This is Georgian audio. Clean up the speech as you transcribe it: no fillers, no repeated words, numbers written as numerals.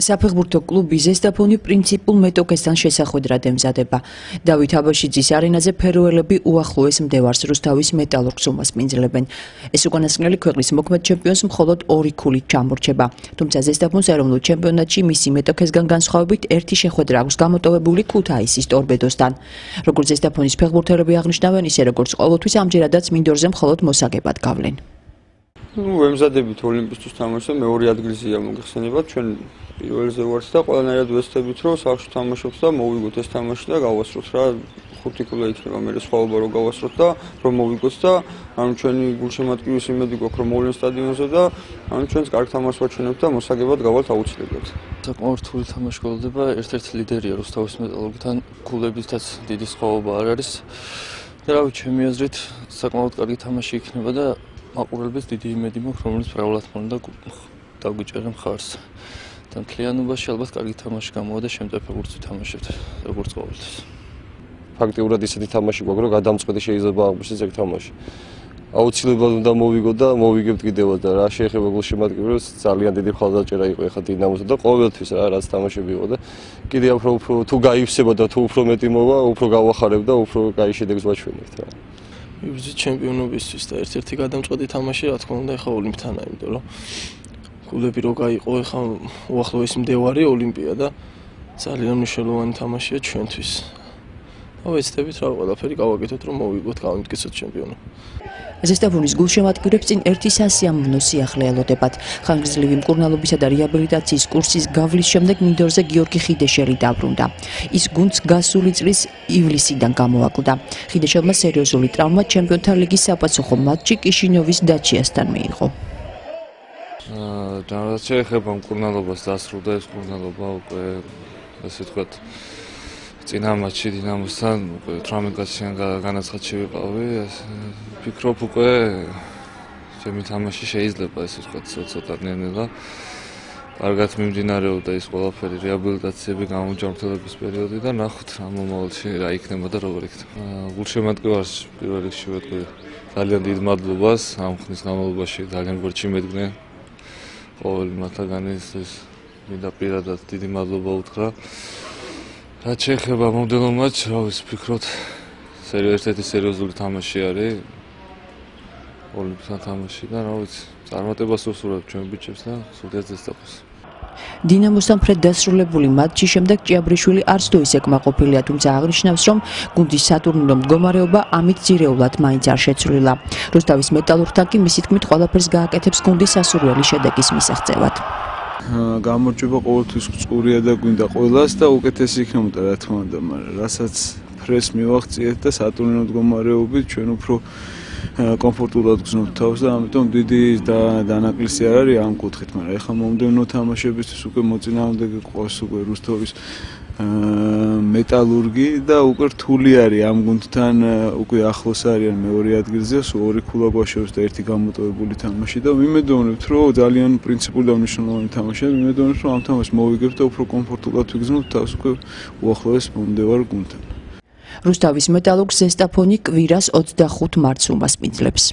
საფეხბურთო კლუბი ზესტაფონი პრინციპულ მეტოქესთან შესახვედრად ემზადება. დავით აბაშიძის არენაზე ფეროელები უახლოეს მდევარს რუსთავის მეტალურგს უმასპინძლებენ. ეს უკანასკნელი ქვეყნის მოქმედ ჩემპიონს მხოლოდ 2 ქულით ჩამორჩება. თუმცა ზესტაფონს ეროვნულ ჩემპიონატში მისი მეტოქესგან განსხვავებით ერთი შეხვედრა აქვს გამოტოვებული ქუთაისის ტორპედოსთან. როგორც ზესტაფონის ფეხბურთელები აღნიშნავენ, ისე როგორც ყოველთვის ამჯერადაც მინდორზე მხოლოდ მოსაგებად გავლენ. ემზადებით ოლიმპისთვის თამაშზე მეორე ადგილზეა მოგეხსენებათ ჩვენ პირველზე ვართ და ყველანაირად ვეცდებით რომ სახში თამაშობთ და მოვიგოთ ეს თამაში და გავასწროთ რა 5 ქულა იქნება მე სხვაობა რომ გავასწროთ და რომ მოვიგოთ და ანუ ჩვენი გულშემატკივრის იმედი გვაქვს რომ მოვლენ სტადიონზე და ანუ ჩვენს კარგ თამაშს ვაჩვენებთ და მოსაგებად გავალთ აუცილებლად. საკმაოდ რთული თამაში გველდება, ერთ-ერთი ლიდერია რუსთავის მეტალურგთან, ქულებითაც დიდი სხვაობა არ არის. და რავი, ჩემი აზრით საკმაოდ კარგი თამაში იქნება და მაყურებელს დიდი იმედი მაქვს, რომელიც მრავლად მონდა დაგვიჭერა მხარს. და მთლიანობაში ალბათ კარგი თამაში გამოვიდა, შემდეგ ფეხბურთს ვთამაშებთ, როგორც ყოველთვის. ფაქტიურად ისეთი თამაში გვაქვს, რომ გადამწყვეტი შეიძლება აღმოჩნდეს ეგ თამაში. აუცილებლად უნდა მოვიგოთ და მოვიგებთ კიდევაც და რა შეეხება გულშემატკივრებს, ძალიან დიდი მხარდაჭერა იყო ეხლა დინამოსა და ყოველთვის რა რაც თამაშები იყო და კიდევ უფრო თუ გაივსება და თუ უფრო მეტი მოვა, უფრო გავახარებ და უფრო კაი შედეგს ვაჩვენებთ რა. მივიზით ჩემპიონობისთვის და ერთ-ერთი გადამწყვეტი თამაში რა თქმა უნდა ეხა ოლიმპთანა, იმიტომ რომ კლუბები რო გაიყო ეხა უახლოესი მდევარი ოლიმპია და ძალიან მნიშვნელოვანი თამაშია ჩვენთვის. ვეცდებით რა ყველაფერი გავაკეთოთ რომ მოვიგოთ გავიმტკიცოთ ჩემპიონობა. ზესტაფონის გულშემატკივრებს წინ ერთი სასიამოვნო სიახლე ელოდებათ. ხანგრძლივი მკურნალობისა და რეაბილიტაციის კურსის გავლის შემდეგ მინდორზე გიორგი ხიდეშელი დაბრუნდა. ის გუნდს გასული წლის ივლისიდან გამოაკლდა. ხიდეშელმა სერიოზული ტრავმა ჩემპიონთა ლიგის საპასუხო მატჩი კიშინოვის დაჩიასთან მიიღო. რაც შეეხება მკურნალობას დასრულდა ეს მკურნალობა უკვე ასე ვთქვათ წინა მატჩში დინამოსთან უკვე 18-გაციან განაცხადში ვიყავი. ვფიქრობ უკვე ჩემი თამაში შეიძლება ესე ვთქვათ ცოტა ნელ-ნელა კარგად მიმდინარეობდა ის ყველაფერი რეაბილიტაციები გამოჯანმრთელების პერიოდი და ნახოთ რა მომავალში რა იქნება და როგორ იქნება. გულშემატკივარს პირველ რიგში ვეთქვი ძალიან დიდ მადლობას ამ ხნის განმავლობაში ძალიან გორჩი მედგნენ ყოველი მათგანის მინდა პირადად დიდი მადლობა უთხრა. რაც შეეხება მომდევნო მატჩს, რა ვიცი, ვფიქრობ ერთ-ერთი სერიოზული თამაში არის ოლიმპთან თამაში და რა ვიცი, წარმატებას ვუსურვებ ჩვენ ბიჭებს და სულდეც ზესტაფონს. დინამოსთან ფრედ დასრულებული მატჩის შემდეგ ჭიაბრიშვილი არც თუ ისე კმაყოფილია, თუმცა აღნიშნავს, რომ გუნდის სატურნირო მდგომარეობა ამით ძირეულად მაინც არ შეცვლილა. რუსთავის მეტალურგთან კი მისი თქმით ყველაფერს გააკეთებს გუნდის სასურველი შედეგის მისაღწევად. გამარჯვება ყოველთვის წყურია და გვინდა ყველას და უკეთესი იქნებოდა რა თქმა უნდა, მაგრამ რასაც ფრეს მივაღწიეთ და სატურნირო მდგომარეობით ჩვენ უფრო კომფორტულად გრძნობთ თავს და ამიტომ დიდი დანაკლისი არ არის ამ კუთხით, მაგრამ ეხლა მომდევნო თამაშებისთვის უკვე მოწინააღმდეგე ყავს უკვე რუსთავის მეტალურგი და უკვე რთული არის ამ გუნდთან უკვე ახლოს არიან მეორე ადგილზე, სულ 2 ქულა გვაშორებს და ერთი გამოტოვებული თამაში და ვიმედოვნებთ, რომ ძალიან პრინციპული და მნიშვნელოვანი თამაშია. ვიმედოვნებთ, რომ ამ თამაშს მოვიგებთ და უფრო კომფორტულად ვიგრძნობთ თავს უკვე უახლოეს მომდევარ გუნდთან. რუსთავის მეტალურგს ზესტაფონი კვირას 25 მარტს უმასპინძლებს.